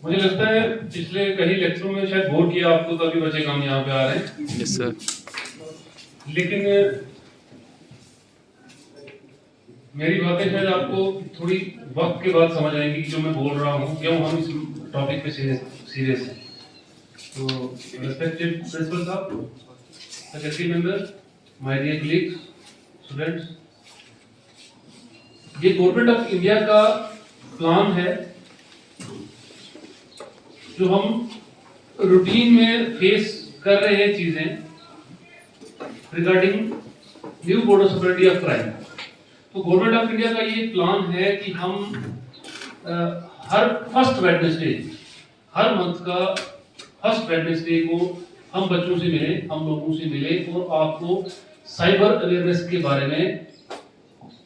मुझे लगता है पिछले कई लेक्चरों में शायद बोर किया आपको, तभी बच्चे काम यहाँ पे आ रहे हैं। Yes sir. लेकिन मेरी बातें शायद आपको थोड़ी वक्त के बाद समझ आएंगी कि जो मैं बोल रहा हूँ क्यों हम इस टॉपिक पे सीरियस हैं। तो रेस्पेक्टेड प्रिंसिपल साहब, faculty member, my dear colleagues, students, ये गवर्नमेंट ऑफ इंडिया का प्लान है जो हम रूटीन में फेस कर रहे हैं चीजें regarding new modus operandi of crime. तो गवर्नमेंट ऑफ इंडिया का ये प्लान है कि हम हर फर्स्ट वेडनेसडे, हर मंथ का फर्स्ट वेडनेसडे को हम बच्चों से मिले, हम लोगों से मिले और आपको साइबर अवेयरनेस के बारे में,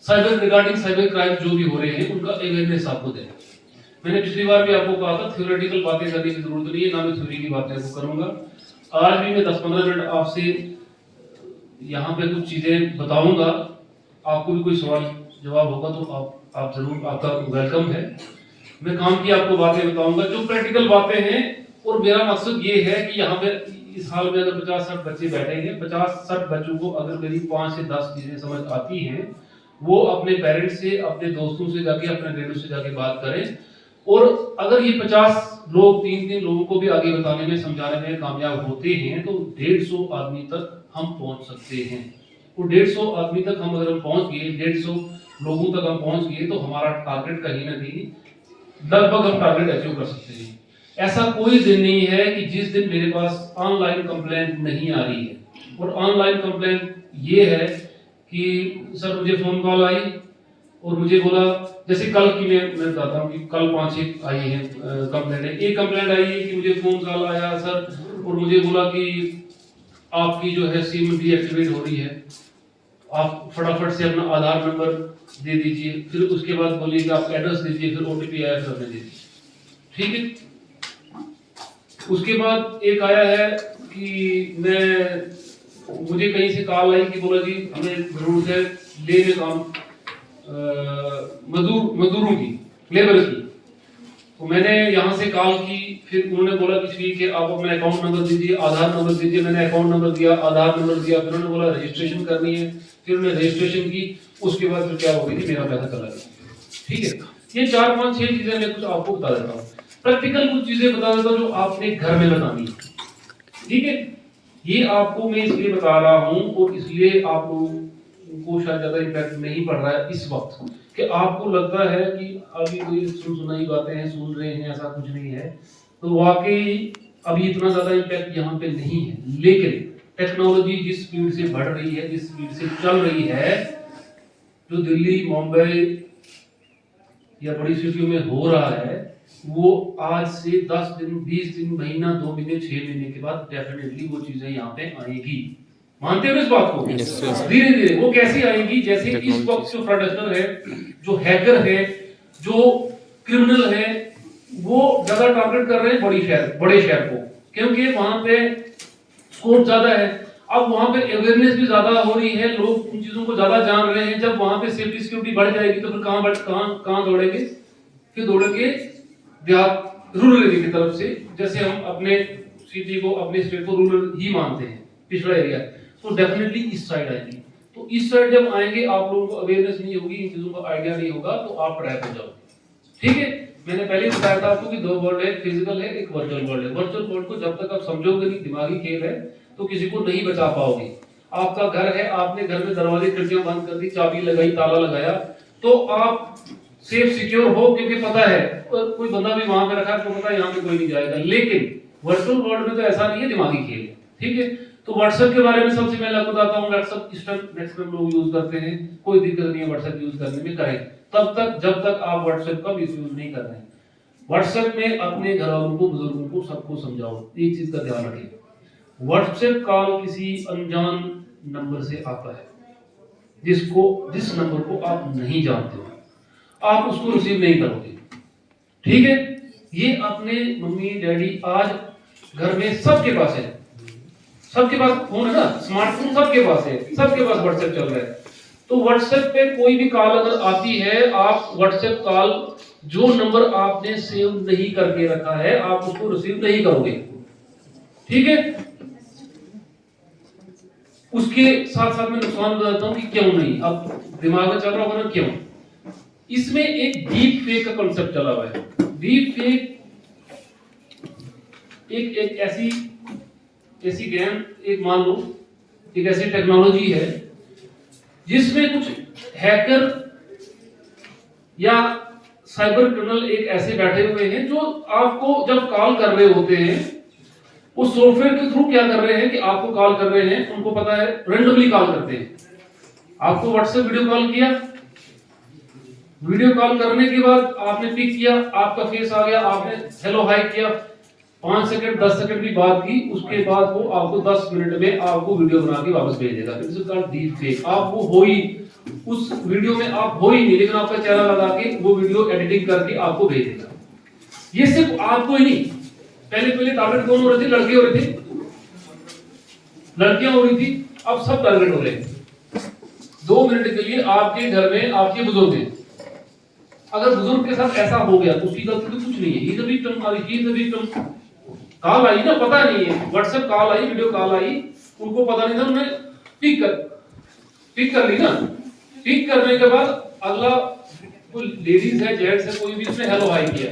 साइबर रिगार्डिंग साइबर क्राइम जो भी हो रहे हैं उनका अवेयरनेस आपको दें। मैंने पिछली बार भी आपको कहा था थ्योरेटिकल बातें करने की जरूरत नहीं है, ना मैं थ्योरी की बातें आपको करूंगा। आज भी मैं 10-15 मिनट आपसे यहाँ पे कुछ चीजें बताऊंगा, आपको भी कोई सवाल जवाब होगा तो आप जरूर, आपका वेलकम है। मैं काम की आपको बातें बताऊंगा जो प्रैक्टिकल बातें हैं, और मेरा मकसद ये है कि यहाँ पे इस हाल में अगर 50-60 बच्चे बैठे हैं, 50-60 बच्चों को अगर मेरी 5 से 10 चीजें समझ आती हैं, वो अपने पेरेंट्स से, अपने दोस्तों से जाके, अपने रिलेटिव से जाके बात करें। और अगर ये 50 लोग 3-3 लोगों को भी आगे बताने में, समझाने में कामयाब होते हैं तो 150 आदमी तक हम पहुंच सकते हैं। और 150 आदमी तक हम अगर हम पहुंच गए, 150 लोगों तक हम पहुंच गए तो हमारा टारगेट कहीं ना कहीं लगभग हम टारगेट अचीव कर सकते हैं। ऐसा कोई दिन नहीं है कि जिस दिन मेरे पास ऑनलाइन कंप्लेंट नहीं आ रही है। और ऑनलाइन कंप्लेंट ये है कि सर मुझे फोन कॉल आई और मुझे बोला, जैसे कल की मैं बताता हूँ कि कल 5-6 आई है कंप्लेंट है। एक कंप्लेंट आई है कि मुझे फोन कॉल आया सर और मुझे बोला कि आपकी जो है सिम डीएक्टिवेट हो रही है, आप फटाफट से अपना आधार नंबर दे दीजिए, फिर उसके बाद बोलिए कि आप एड्रेस दीजिए, फिर ओटीपी आया फिर दे दीजिए। ठीक है। उसके बाद एक आया है कि मुझे कहीं से कॉल आई कि बोला जी हमें जरूरत है ले में काम मजदूरों की, लेबर की। तो मैंने यहाँ से कॉल की, फिर उन्होंने बोला कि ठीक है आप अपना अकाउंट नंबर दीजिए, आधार नंबर दीजिए। मैंने अकाउंट नंबर दिया, आधार नंबर दिया, फिर उन्होंने बोला रजिस्ट्रेशन करनी है, फिर उन्होंने रजिस्ट्रेशन की। उसके बाद फिर क्या हो गई थी, मेरा पैसा चला गया। ठीक है। ये 4-5-6 चीजें मैं कुछ आपको बता देता हूँ, प्रैक्टिकल कुछ चीजें बता देता हूँ जो आपने घर में बतानी है। ठीक है। ये आपको मैं इसलिए बता रहा हूँ और इसलिए आप लोगों को शायद ज्यादा इम्पैक्ट नहीं पड़ रहा है इस वक्त, कि आपको लगता है कि अभी कोई सुनाई बातें हैं, सुन रहे हैं, ऐसा कुछ नहीं है। तो वाकई अभी इतना ज्यादा इम्पैक्ट यहाँ पे नहीं है, लेकिन टेक्नोलॉजी जिस स्पीड से बढ़ रही है, जिस स्पीड से चल रही है, जो दिल्ली, मुंबई या बड़ी सिटियों में हो रहा है, वो आज से 10 दिन, 20 दिन, महीना, 2 महीने, 6 महीने के बाद डेफिनेटली वो चीजें यहाँ पे आएगी। मानते हो इस बात को? धीरे धीरे वो कैसे आएगी, जैसे इस वक्त जो फ्रॉडस्टर है, जो हैकर है, जो क्रिमिनल है, वो ज्यादा टारगेट कर रहे हैं बड़े शहर को, क्योंकि वहां पे स्कोप ज्यादा है। अब वहां पे अवेयरनेस भी ज्यादा हो रही है, लोग उन चीजों को ज्यादा जान रहे हैं। जब वहां पे सेफ्टी सिक्योरिटी बढ़ जाएगी तो फिर कहां दौड़ेंगे? फिर दौड़ेंगे देहात, रूरल एरिया की तरफ से। जैसे हम अपने सिटी को, अपने स्टेट को रूरल ही मानते हैं, पिछड़ा एरिया, तो डेफिनेटली इस साइड आएंगे। तो इस साइड जब आएंगे, आप लोगों को अवेयरनेस नहीं होगी, इन चीजों का आइडिया नहीं होगा, तो आप ट्रैप हो जाओगे। ठीक है। मैंने पहले बताया था आपको कि 2 वर्ल्ड है, फिजिकल है, एक वर्चुअल वर्ल्ड है। वर्चुअल वर्ल्ड को जब तक आप समझोगे नहीं, दिमागी खेल है, तो किसी को नहीं बचा पाओगे। आपका घर है, आपने घर में दरवाजे खिड़कियां बंद कर दी, चाबी लगाई, ताला लगाया, तो आप सेफ सिक्योर हो, क्योंकि पता है कोई बंदा भी वहां पे रखा है तो पता है यहाँ पे कोई नहीं जाएगा। लेकिन वर्चुअल वर्ल्ड में तो ऐसा नहीं है, दिमागी खेल है। ठीक है। तो व्हाट्सएप के बारे में सबसे पहले आपको बताता हूँ। व्हाट्सएप इस टाइम मैक्सिमम लोग यूज करते हैं, कोई दिक्कत नहीं है व्हाट्सएप यूज करने में, करें तब तक जब तक आप व्हाट्सएप का मिसयूज नहीं कर रहे हैं। व्हाट्सएप में अपने घर वालों को, बुजुर्गों को, सबको समझाओ, एक चीज का ध्यान रखें, व्हाट्सएप कॉल किसी अनजान नंबर से आता है, जिस नंबर को आप नहीं जानते हो, आप उसको रिसीव नहीं करोगे। ठीक है। ये अपने मम्मी डैडी, आज घर में सबके पास है, सबके पास फोन है ना, स्मार्टफोन सबके पास है, सबके पास व्हाट्सएप चल रहा है। तो व्हाट्सएप पे कोई भी कॉल अगर आती है, आप व्हाट्सएप कॉल जो नंबर आपने सेव नहीं करके रखा है आप उसको रिसीव नहीं करोगे, ठीक है। उसके साथ साथ मैं नुकसान बताता हूं कि क्यों नहीं, अब दिमाग में चल रहा होगा ना क्यों। इसमें एक डीप फेक का कॉन्सेप्ट चला हुआ है। डीप फेक एक ऐसी गेम, एक मान लो एक ऐसी टेक्नोलॉजी है जिसमें कुछ हैकर या साइबर क्रिमिनल एक ऐसे बैठे हुए हैं जो आपको जब कॉल कर रहे होते हैं, उस सॉफ्टवेयर के थ्रू क्या कर रहे हैं कि आपको कॉल कर रहे हैं, उनको पता है रेंडमली कॉल करते हैं। आपको व्हाट्सएप वीडियो कॉल किया, वीडियो कॉल करने के बाद आपने पिक किया, आपका फेस आ गया, आपने हेलो हाय किया, 5 सेकंड 10 सेकंड की बात की, उसके बाद वो आपको 10 मिनट में आपको वीडियो बना के वापस भेज देगा। It is called deep fake. आप वो हो ही, उस वीडियो में आप हो ही नहीं, लेकिन आपका चेहरा लगा के वो वीडियो एडिटिंग करके आपको भेज देगा। ये सिर्फ आपको ही नहीं, पहले टारगेट कौन हो रहे थे? लड़के हो रहे थे, लड़कियां हो रही थी, अब सब टारगेट हो रहे हैं। 2 मिनट के लिए आपके घर में आपके बुजुर्ग हैं, अगर बुजुर्ग के साथ ऐसा हो गया तो उसकी गलती तो कुछ नहीं है, he is a victim. Call आई ना, पता नहीं है, व्हाट्सएप कॉल आई, वीडियो कॉल आई, उनको पता नहीं था, उन्होंने पिक कर ली ना। पिक करने के बाद अगला कोई लेडीज है, जेंट्स है, कोई भी, उसने हेलो हाय किया,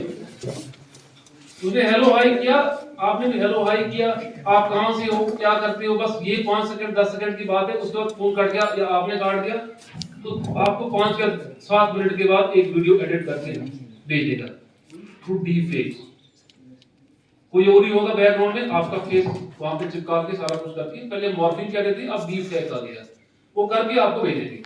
उसने हेलो हाय किया, आपने भी हेलो हाय किया, आप कहां से हो, क्या करते हो, बस ये 5 सेकंड 10 सेकंड की बात है। उसके बाद फोन कट गया या आपने काट दिया, तो आपको 5 या 7 मिनट के बाद एक वीडियो एडिट करके भेज देगा थ्रू डीप फेक। कोई और ही होगा बैकग्राउंड में, आपका फेस वहां पे चिपका के सारा कुछ करके, पहले मॉर्फिंग क्या रहती है, अब डीप फेक आ गया, वो करके आपको भेजेंगे।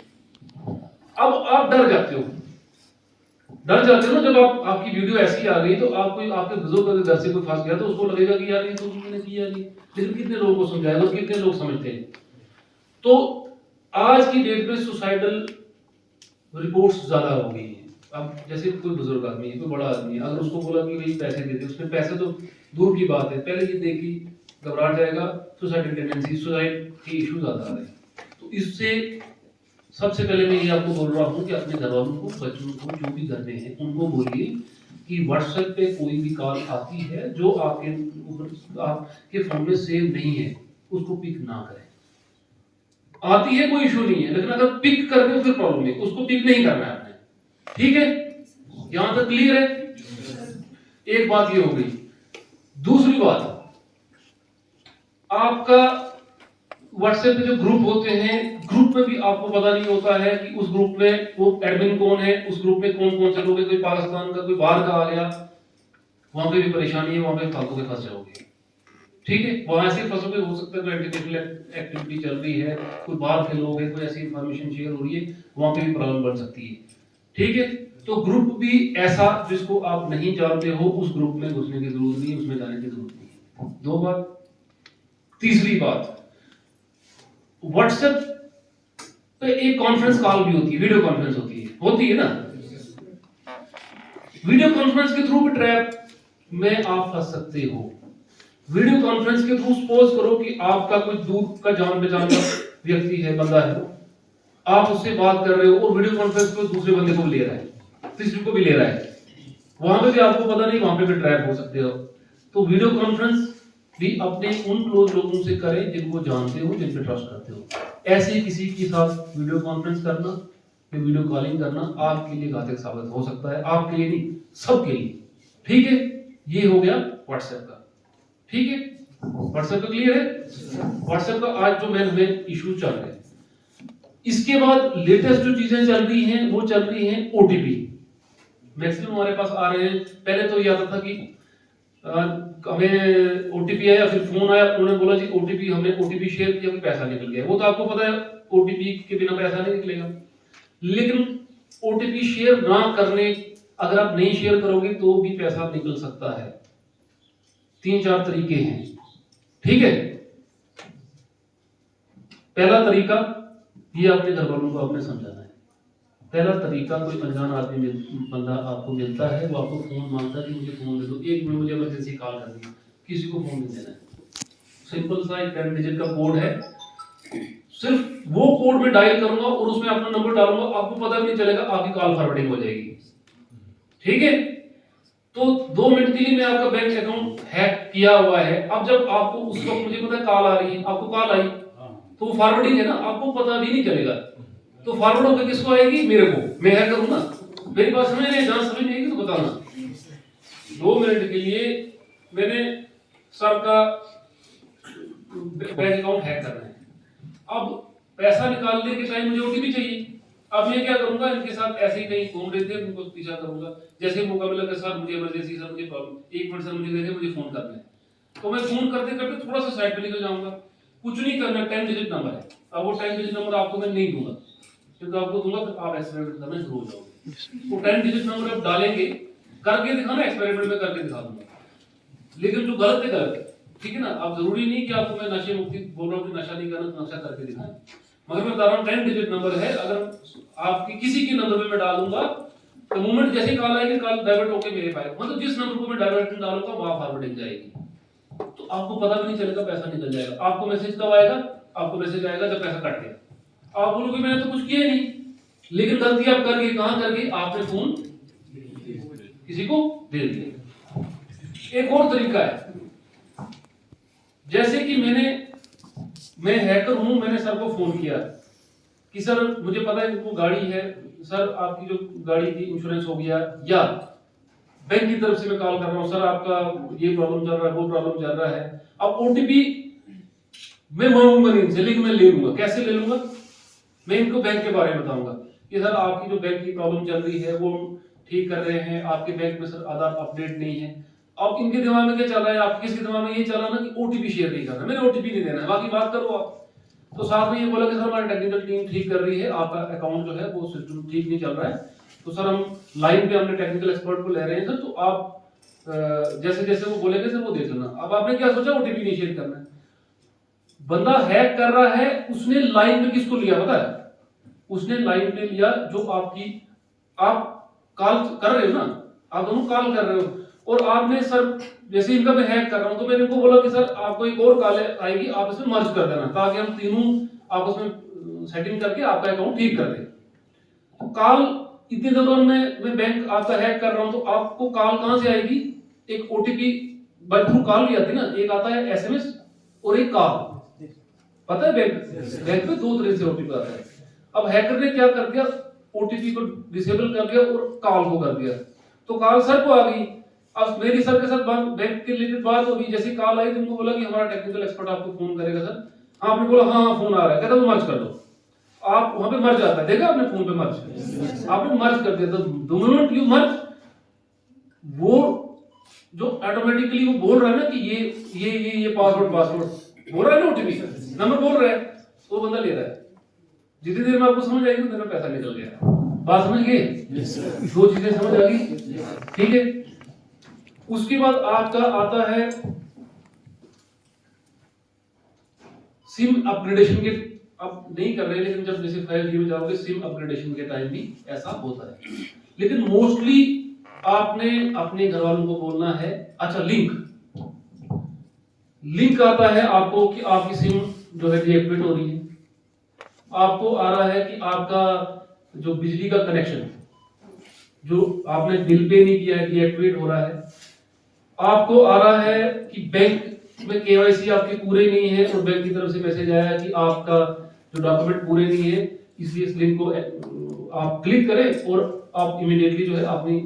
अब आप डर जाते हो ना, जब आपकी वीडियो ऐसी आ गई तो आपको, आपके बुजुर्ग अगर घर से कोई फंस गया तो उसको लगेगा कि यार ये तो मैंने किया नहीं, लेकिन कितने लोगों को समझाएगा और कितने लोग समझते हैं। तो आज की डेट में सुसाइडल रिपोर्ट्स ज्यादा हो गई हैं। अब जैसे कोई बुजुर्ग आदमी है, कोई बड़ा आदमी है, अगर उसको बोला कि भाई पैसे दे दे, उसने पैसे तो दूर की बात है, पहले ये देखी घबरा जाएगा, सुसाइडल टेंडेंसी, सुसाइड के इश्यूज ज्यादा आ रहे हैं। तो इससे सबसे पहले मैं ये आपको बोल रहा हूँ कि अपने घर वालों को, बच्चों को, जो भी घर में है, उनको बोलिए कि व्हाट्सएप पे कोई भी कॉल आती है जो आपके फोन में सेव नहीं है, उसको पिक ना करें। आती है कोई इशू नहीं है, लेकिन अगर पिक कर दो फिर प्रॉब्लम है, उसको पिक नहीं करना है आपने, ठीक है। यहां तक क्लियर है? एक बात ये हो गई। दूसरी बात, आपका व्हाट्सएप पे जो ग्रुप होते हैं, ग्रुप में भी आपको पता नहीं होता है कि उस ग्रुप में वो एडमिन कौन है, उस ग्रुप में कौन कौन से लोग हैं, कोई पाकिस्तान का, कोई बाहर का आ गया, वहां पे भी परेशानी है, वहां पे फालतू के फंस जाओगे, ठीक है। वहां ऐसे फंसोगे, हो सकता है कोई एजुकेशनल एक्टिविटी चल रही है, कोई बाहर के लोग हैं, कोई ऐसी इंफॉर्मेशन शेयर हो रही है, वहां पे भी प्रॉब्लम बन सकती है, ठीक है। तो ग्रुप भी ऐसा जिसको आप नहीं जानते हो, उस ग्रुप में घुसने की जरूरत नहीं, उसमें जाने की जरूरत नहीं। 2 बात। तीसरी बात, व्हाट्सएप पे एक कॉन्फ्रेंस कॉल भी होती है, वीडियो कॉन्फ्रेंस होती है ना। वीडियो कॉन्फ्रेंस के थ्रू भी ट्रैप में आप फंस सकते हो। वीडियो कॉन्फ्रेंस के थ्रू सपोज करो कि आपका कोई दूर का जान पहचान का व्यक्ति है, बंदा है, आप उससे बात कर रहे हो और वीडियो कॉन्फ्रेंस को दूसरे बंदे को भी ले रहा है, तीसरे को भी ले रहा है, वहां पे भी आपको पता नहीं, वहां पे भी ट्रैप हो सकते हो। तो वीडियो कॉन्फ्रेंस भी अपने उन क्लोज लोगों से करें जिनको जानते हो, जिन पे ट्रस्ट करते हो। ऐसे किसी के साथ वीडियो कॉन्फ्रेंस करना या वीडियो कॉलिंग करना आपके लिए घातक साबित हो सकता है, आपके लिए नहीं, सबके लिए, ठीक है। ये हो गया व्हाट्सएप का, ठीक है। व्हाट्सएप का क्लियर है? व्हाट्सएप का आज जो मेन इशू चल रहे हैं। इसके बाद लेटेस्ट जो चीजें चल रही हैं वो चल रही हैं ओटीपी। मैक्सिमम हमारे पास आ रहे हैं। पहले तो ये आता था कि हमें ओटीपी आया, फिर फोन आया, उन्होंने बोला जी ओटीपी, हमने ओटीपी शेयर किया, फिर पैसा निकल गया। वो तो आपको पता है ओटीपी के बिना पैसा नहीं निकलेगा। लेकिन ओटीपी शेयर ना करने, अगर आप नहीं शेयर करोगे तो भी पैसा निकल सकता है। 3-4 तरीके हैं, ठीक है। पहला तरीका, ये अपने घर वालों को आपने समझाना है। पहला तरीका, कोई अनजान आदमी बंदा आपको मिलता है, वो आपको फोन मांगता है कि मुझे फोन दे दो, 1 मिनट मुझे इमरजेंसी कॉल करनी है, किसी को फोन नहीं देना है। सिंपल सा एक 10 डिजिट का कोड है, सिर्फ वो कोड में डायल करूंगा और उसमें अपना नंबर डालूंगा, आपको पता भी नहीं चलेगा, आपकी कॉल फॉरवर्डिंग हो जाएगी, ठीक है। तो 2 मिनट के लिए मैं आपका बैंक अकाउंट हैक किया हुआ है। अब जब आपको उस वक्त मुझे पता है कॉल आ रही है, आपको कॉल आई तो फॉरवर्डिंग है ना, आपको पता भी नहीं चलेगा। तो फॉरवर्ड होकर किसको आएगी? मेरे को, मैं हैक करूंगा। मेरी बात समझ नहीं, जहां समझ नहीं आएगी तो बताना। 2 मिनट के लिए मैंने सर का बैंक अकाउंट हैक करना है। अब पैसा निकालने के टाइम मुझे ओटीपी चाहिए। अब मैं क्या करूंगा, इनके साथ ऐसे ही कहीं घूम रहे थे, उनको पीछा करूंगा। जैसे मौका मिला कि सर मुझे इमरजेंसी, सर मुझे प्रॉब्लम, 1 मिनट सर मुझे दे दे, मुझे फोन करना है। तो मैं फोन करते करते थोड़ा सा साइड पे निकल जाऊंगा। कुछ नहीं करना, 10 डिजिट नंबर है। अब वो 10 डिजिट नंबर आपको मैं नहीं दूंगा, क्योंकि आपको दूंगा फिर आप एक्सपेरिमेंट करना शुरू हो जाओगे। तो 10 डिजिट नंबर आप डालेंगे, करके दिखाना, एक्सपेरिमेंट में करके दिखा दूंगा। लेकिन जो गलत है गलत है, ठीक है ना। अब जरूरी नहीं कि आपको मैं नशे मुक्ति बोल रहा हूँ कि नशा नहीं करना तो नशा करके दिखाएं, मगर मैं बता रहा हूँ 10 डिजिट नंबर है। अगर आपकी किसी के नंबर पे मैं डालूंगा तो मूवमेंट जैसे कॉल आएगी, कॉल डाइवर्ट होकर मेरे पास, मतलब जिस नंबर को मैं डाइवर्ट डालूंगा वहां फॉरवर्डिंग जाएगी। तो आपको पता भी नहीं चलेगा, पैसा निकल जाएगा। आपको मैसेज कब आएगा? आपको मैसेज आएगा जब पैसा कट गया। आप बोलोगे मैंने तो कुछ किया नहीं, लेकिन गलती आप कर गए। कहां कर गए? आपने फोन किसी को दे दिया। एक और तरीका है, जैसे कि मैं हैकर हूं, मैंने सर को फोन किया कि सर मुझे पता है कि वो गाड़ी है, सर आपकी जो गाड़ी की इंश्योरेंस हो गया, या बैंक की तरफ से मैं कॉल कर रहा हूं, सर आपका ये प्रॉब्लम चल रहा है, वो प्रॉब्लम चल रहा है। अब ओटीपी मैं मांगूंगा नहीं इनसे, लेकिन मैं ले लूंगा। कैसे ले लूंगा? मैं इनको बैंक के बारे में बताऊंगा कि सर आपकी जो बैंक की प्रॉब्लम चल रही है वो ठीक कर रहे हैं, आपके बैंक में सर आधार अपडेट नहीं है। अब इनके दिमाग में क्या चल रहा है? आप किसके दिमाग में ये चल रहा है ना कि ओटीपी शेयर नहीं करना, मैंने ओटीपी नहीं देना है, बाकी बात करो आप। तो साथ में ये बोला कि सर हमारी टेक्निकल टीम ठीक कर रही है, आपका अकाउंट जो है वो सिस्टम ठीक नहीं चल रहा है, तो सर हम लाइन पे हमने टेक्निकल एक्सपर्ट को ले रहे हैं सर, तो आप जैसे जैसे वो बोलेंगे सर वो देख लेना। अब आपने क्या सोचा? ओटीपी नहीं शेयर करना है। बंदा हैक कर रहा है, उसने लाइन पे किसको लिया पता है? उसने लाइन पे लिया जो आपकी, आप कॉल कर रहे हो ना, आप दोनों कॉल कर रहे हो, और आपने सर जैसे इनका मैं हैक कर रहा हूं तो मैंने इनको बोला कि सर आपको एक और कॉल आएगी, आप इसमें मर्ज कर देना, ताकि हम तीनों आपस में सेटिंग करके आपका अकाउंट ठीक कर दें। तो कॉल इतने दौरान मैं बैंक आपका हैक कर रहा हूं, तो आपको कॉल कहां से आएगी? एक ओटीपी बाय थ्रू कॉल भी आती है ना, एक आता है एसएमएस और एक कॉल। पता है बैंक पे 2 तरह से ओटीपी आता है। अब हैकर ने क्या कर दिया? ओटीपी को डिसेबल कर दिया और कॉल को कर दिया। तो कॉल सर को आ गई। अब मेरी सर के साथ बैंक के रिलेटेड बात होगी, जैसे कॉल आई तो उनको बोला कि हमारा टेक्निकल एक्सपर्ट आपको फोन करेगा सर। हाँ, आपने बोला हाँ फोन आ रहा है, कहता वो मर्ज कर दो। आप वहां पे मर्ज आता है, देखा आपने फोन पे मर्ज, आपने मर्ज कर दिया। तो द मोमेंट यू मर्ज, वो जो ऑटोमेटिकली वो बोल रहा है ना कि ये पासवर्ड बोल रहा है ना, ओटीपी नंबर बोल रहा है, वो बंदा ले रहा है। जितनी देर में आपको समझ आएगी तो मेरा पैसा निकल गया। बात समझ गए? 2 चीजें समझ आ गई, ठीक है। उसके बाद आपका आता है सिम अपग्रेडेशन के, अब नहीं कर रहे, लेकिन जब जैसे 5G में जाओगे सिम अपग्रेडेशन के टाइम भी ऐसा होता है। लेकिन मोस्टली आपने अपने घर वालों को बोलना है, अच्छा लिंक आता है आपको कि आपकी सिम जो है डीएक्टिवेट हो रही है। आपको आ रहा है कि आपका जो बिजली का कनेक्शन जो आपने बिल पे नहीं किया है डीएक्टिवेट हो रहा है। आपको आ रहा है कि बैंक में केवाईसी आपके पूरे नहीं है और बैंक की तरफ से मैसेज आया कि आपका जो डॉक्यूमेंट पूरे नहीं है, इसलिए इस लिंक को आप क्लिक करें और आप इमीडिएटली जो है अपनी